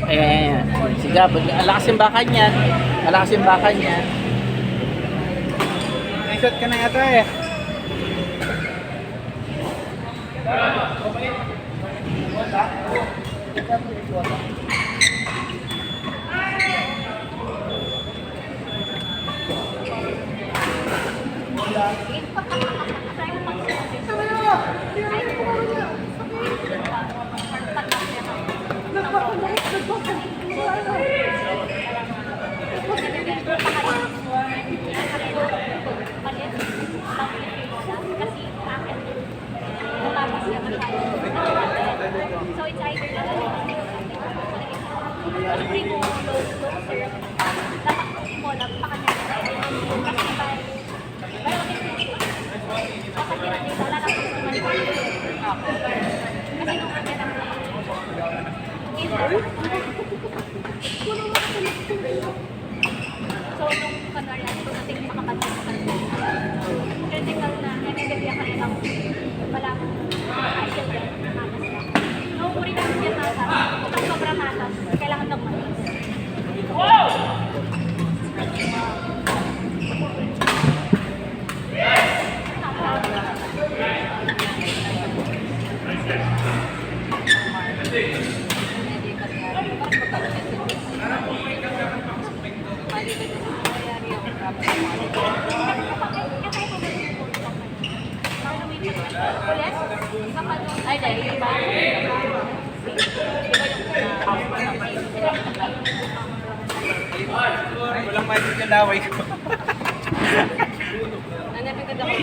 Ayan. Sige, alakas yung bakan yan. Alakas yung bakan yan. May shot ka na yata eh. So it's either libre mo low dapat mo nagpakanya kasi dapat nila lalaki kasi nung kanya lang so nung kanwari natin nating makapansin sa kanila critical na nagagabiya ka lang wala idol din matas lang nung uri natin yan matas kung sobrang matas kailangan ng matas. Wow! Ay, dahil iba. Walang magic na laway ko. Nanapagod ako.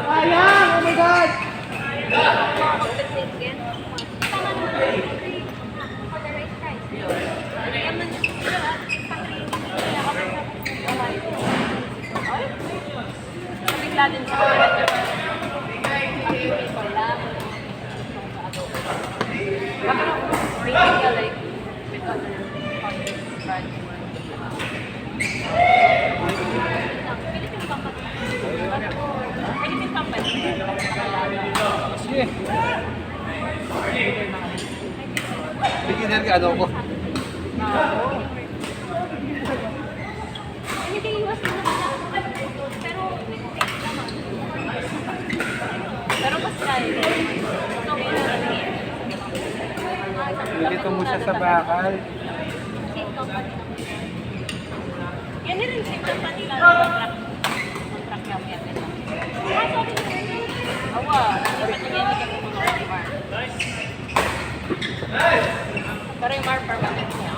Sayang! Oh my God! Bigla din sa Sige. Beginner ka ano ko? hindi iwas mo pero mas kaya Dito mo siya sa bakal. yan rin si company lang contract niya awa dapat nangyayari ka po mga Mar pero yung Mar permanent niya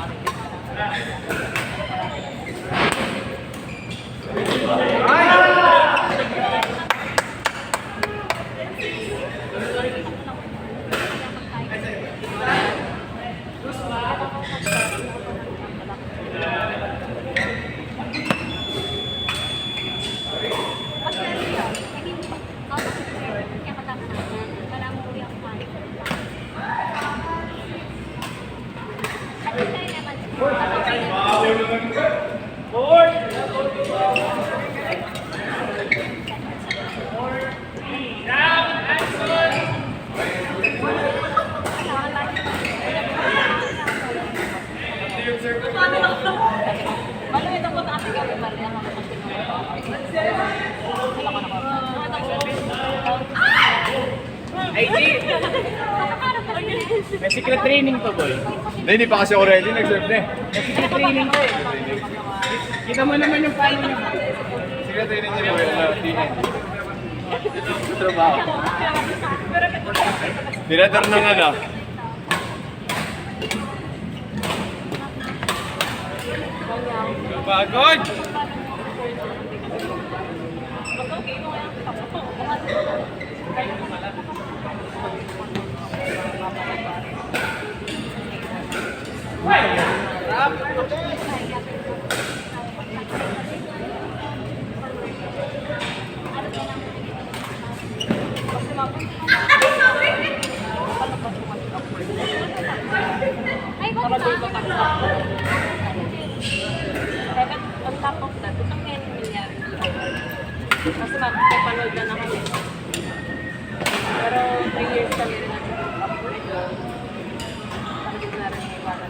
May secret training to, boy. Hindi pa kasi ako ready. Nag-serve na eh. May secret training to eh. Kita mo naman yung paano niya. Secret training niya, boy. Sa trabaho. Tinatar ng ano. Pagod! Ay, ba't on top of that, itong 10 million. Kasi magpapanood na kami. Pero 3 years kami rin natin. Tapos na rin yung iba na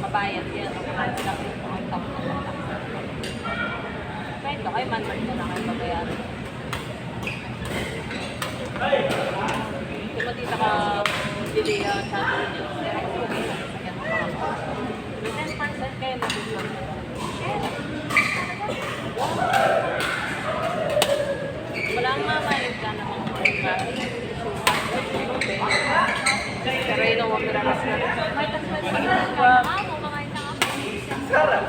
Mabayad yan. Pwede kayo man-man na lang kayo babayaran. Kung matita ka bili sa atin yung 10% kayo matulog. Wala ang mamayad ka naman kung pero yun ang wag nararas na. May taswad ka na ako, mga isang ako. Sarap.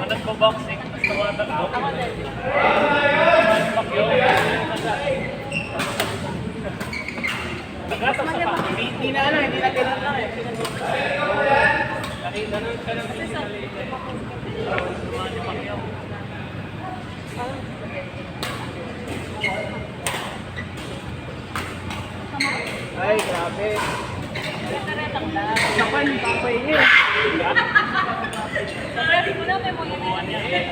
Nagpo-boxing, mas tumatag mo. Ako din. Nagkataw sa pa. Hindi na ganun lang eh. Nakita nun ka lang. Ay, grabe. Taretang lang. Napan, papay niya. Sabi mo na, may mga yan.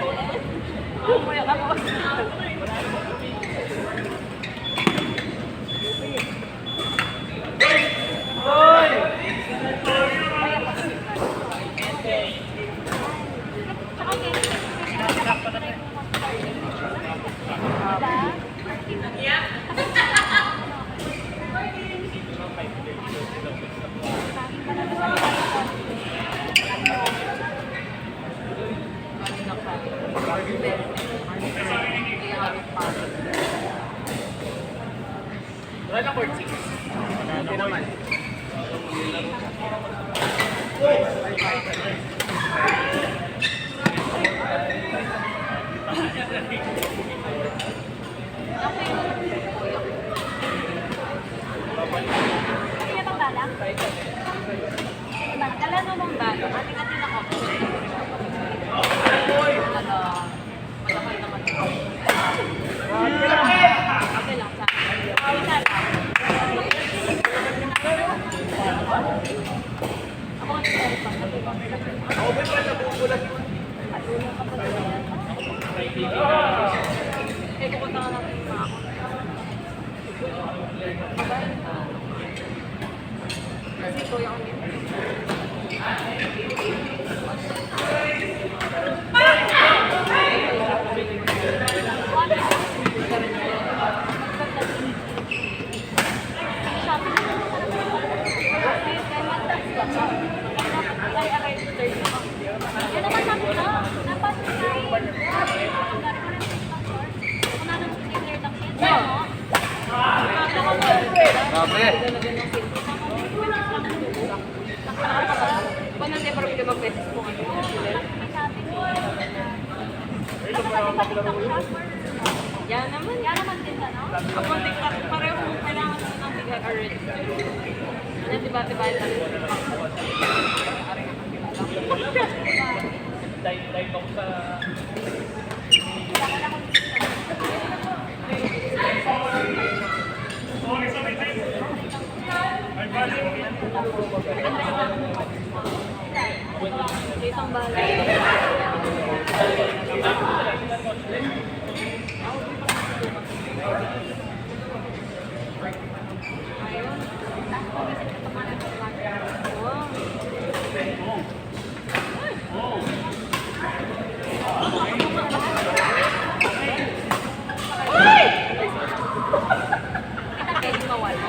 Umuya ka mo. Wala na court 6. Hindi naman. Kaya bang balak? Alam mo bang balak? Ating-ating ako. Malakay naman. Okay lang sa akin. Isa lang. Ako ang Ako ba pa nabubulat? eh, pupunta ka natin yung mga ako. Kasi kuya ko yun. Grabe. Paano siya parang mag-beses po ano? Yan naman din na, no? Kapag pareho kailangan ng bigay already. Ano, diba ito? Dahil ako sa... Isang balay. Ayun. Tapos pumisit ka pa nga ng kita pwede mawala.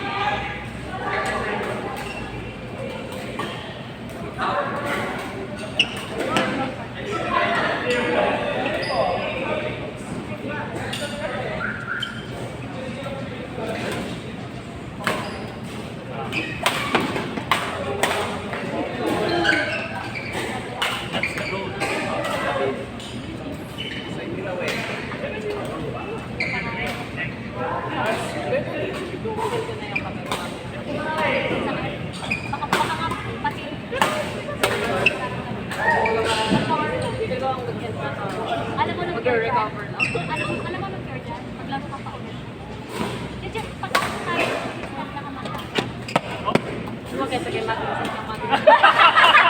Alam mo nung Mag-recover na. Alam mo nung cure dyan? Maglaro ka pa ulit. Yung just pagkakot tayo, system na kamata. Huwag kasi kayo matulisan yung matulisan.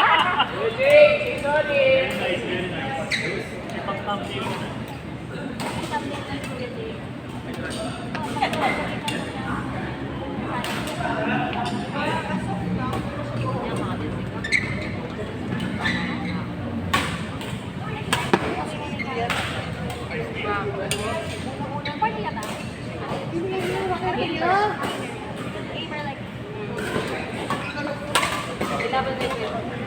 Party ka ba? Gamer like... Dapat mo mag-move.